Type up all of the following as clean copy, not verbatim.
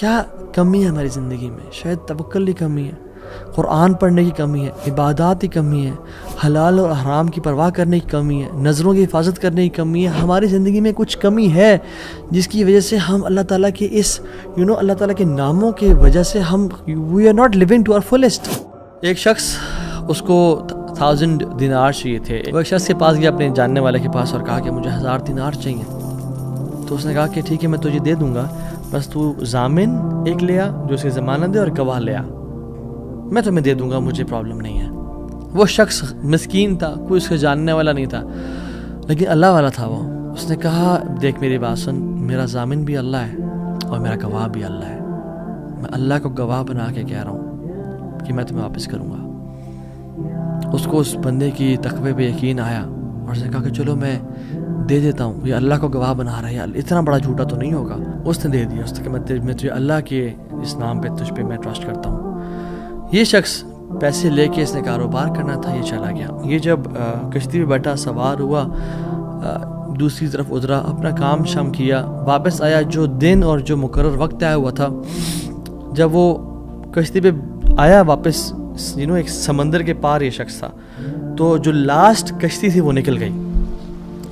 کیا کمی ہے ہماری زندگی میں؟ شاید توکل کی کمی ہے، قرآن پڑھنے کی کمی ہے، عبادات کی کمی ہے، حلال اور حرام کی پرواہ کرنے کی کمی ہے، نظروں کی حفاظت کرنے کی کمی ہے. ہماری زندگی میں کچھ کمی ہے جس کی وجہ سے ہم اللہ تعالیٰ کے اس اللہ تعالیٰ کے ناموں کی وجہ سے ہم we are not living to our fullest. ایک شخص اس کو 1000 دینار چاہیے تھے. وہ ایک شخص کے پاس گیا اپنے جاننے والے کے پاس اور کہا کہ مجھے 1000 دینار چاہیے. تو اس نے کہا کہ ٹھیک ہے میں تجھے دے دوں گا، بس تو ضامن ایک لے آ جو اسے ضمانت دے اور گواہ لے آ، میں تمہیں دے دوں گا، مجھے پرابلم نہیں ہے. وہ شخص مسکین تھا، کوئی اس کے جاننے والا نہیں تھا، لیکن اللہ والا تھا وہ. اس نے کہا دیکھ میری بات سن، میرا ضامن بھی اللہ ہے اور میرا گواہ بھی اللہ ہے. میں اللہ کو گواہ بنا کے کہہ رہا ہوں کہ میں تمہیں واپس کروں گا. اس کو اس بندے کی تقوی پہ یقین آیا اور اس نے کہا کہ چلو میں دے دیتا ہوں، یہ اللہ کو گواہ بنا رہا ہے، اتنا بڑا جھوٹا تو نہیں ہوگا. اس نے دے دیا. اس نے کہا میں تجھے اللہ کے اس نام پہ تجھ پہ میں ٹرسٹ کرتا ہوں. یہ شخص پیسے لے کے اس نے کاروبار کرنا تھا، یہ چلا گیا. یہ جب کشتی پہ بیٹھا، سوار ہوا، دوسری طرف اترا، اپنا کام شام کیا، واپس آیا. جو دن اور جو مقرر وقت آیا ہوا تھا، جب وہ کشتی پہ آیا واپس، ایک سمندر کے پار یہ شخص تھا، تو جو لاسٹ کشتی تھی وہ نکل گئی.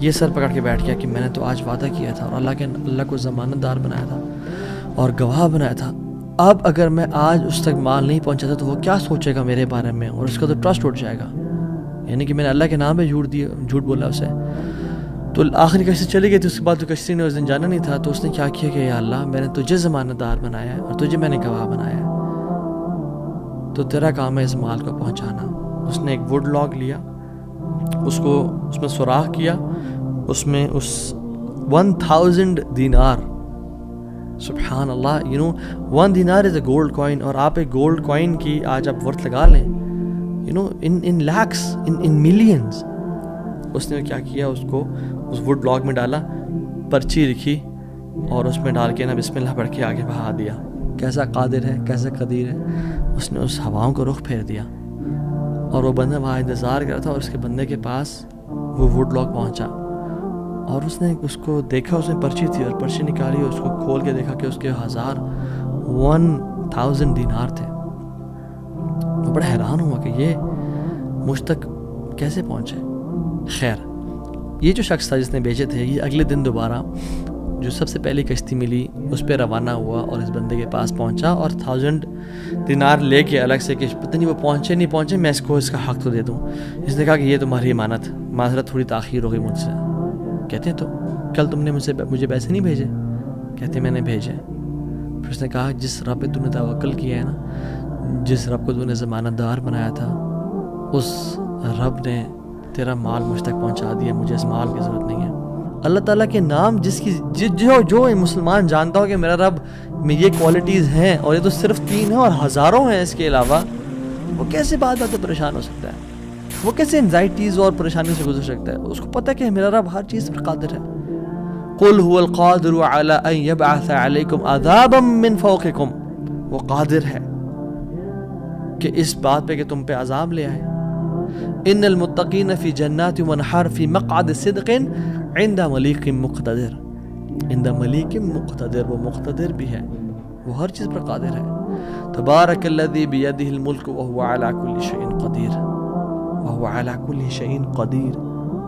یہ سر پکڑ کے بیٹھ گیا کہ میں نے تو آج وعدہ کیا تھا اور اللہ کو ضمانت دار بنایا تھا اور گواہ بنایا تھا. اب اگر میں آج اس تک مال نہیں پہنچاتا تو وہ کیا سوچے گا میرے بارے میں، اور اس کا تو ٹرسٹ اٹھ جائے گا، یعنی کہ میں نے اللہ کے نام پہ جھوٹ بولا اسے. تو آخری کشتی چلی گئی تھی. اس کے بعد تو کشتی نے اس دن جانا نہیں تھا. تو اس نے کیا کیا کہ یا اللہ میں نے تجھے ضمانت دار بنایا ہے اور تجھے میں نے گواہ بنایا ہے، تو تیرا کام ہے اس مال کو پہنچانا. اس نے ایک ووڈ لاگ لیا، اس میں سوراخ کیا، اس میں 1000 دینار. سبحان اللہ، 1 دینار از اے گولڈ کوائن. اور آپ ایک گولڈ کوائن کی آج آپ ورتھ لگا لیں، ان لیکس، ان ملینز. اس نے کیا کیا، اس کو اس ووڈ لاگ میں ڈالا، پرچی لکھی اور اس میں ڈال کے نا بسم اللہ پڑھ کے آگے بہا دیا. کیسا قادر ہے، کیسا قدیر ہے. اس نے اس ہواؤں کو رخ پھیر دیا اور وہ بندہ وہاں انتظار کر رہا تھا. اور اس کے بندے کے پاس وہ ووڈ لاگ پہنچا اور اس نے اس کو دیکھا، اس میں پرچی تھی اور پرچی نکالی اور اس کو کھول کے دیکھا کہ اس کے 1000 دینار تھے. وہ بڑا حیران ہوا کہ یہ مجھ تک کیسے پہنچے. خیر، یہ جو شخص تھا جس نے بیچے تھے، یہ اگلے دن دوبارہ جو سب سے پہلی کشتی ملی اس پہ روانہ ہوا اور اس بندے کے پاس پہنچا اور 1000 دینار لے کے الگ سے کہ پتہ نہیں وہ پہنچے نہیں پہنچے، میں اس کو اس کا حق تو دے دوں. اس نے کہا کہ یہ تمہاری امانت، معذرت تھوڑی تاخیر ہو گئی مجھ سے. کہتے ہیں تو کل تم نے مجھے پیسے نہیں بھیجے؟ کہتے میں نے بھیجے. پھر اس نے کہا جس رب پہ تو نے توکل کیا ہے نا، جس رب کو تو نے ضمانت دار بنایا تھا، اس رب نے تیرا مال مجھ تک پہنچا دیا، مجھے اس مال کی ضرورت نہیں ہے. اللہ تعالیٰ کے نام جو مسلمان جانتا ہو کہ میرا رب میں یہ کوالٹیز ہیں، اور یہ تو صرف 3 ہیں اور ہزاروں ہیں اس کے علاوہ، وہ کیسے بات پریشان ہو سکتا ہے؟ وہ کیسے انزائٹیز اور پریشانی سے گزر سکتا ہے؟ اس کو پتہ کہ میرا رب ہر چیز پر قادر ہے. قل هو القادر على ان يبعث عليكم عذابا من فوقكم، وہ قادر ہے کہ اس بات پہ کہ تم پہ عذاب لے آئے. ان المتقین فی جنات ونہر فی مقعد صدق عند ملیک مقتدر. عند ملیک مقتدر، وہ مقتدر بھی ہے، وہ ہر چیز پر قادر ہے. تبارک الذی بیدہ الملک وهو علی کل شیء قدیر، وهو علی کل شیء قدیر.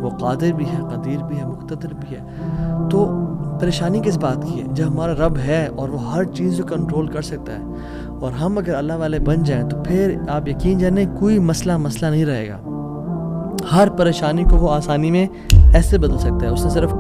وہ قادر بھی ہے، قدیر بھی ہے، مقتدر بھی ہے. تو پریشانی کس بات کی ہے جب ہمارا رب ہے اور وہ ہر چیز کو کنٹرول کر سکتا ہے، اور ہم اگر اللہ والے بن جائیں تو پھر آپ یقین جانیں کوئی مسئلہ نہیں رہے گا. ہر پریشانی کو وہ آسانی میں ایسے بدل سکتا ہے. اس نے صرف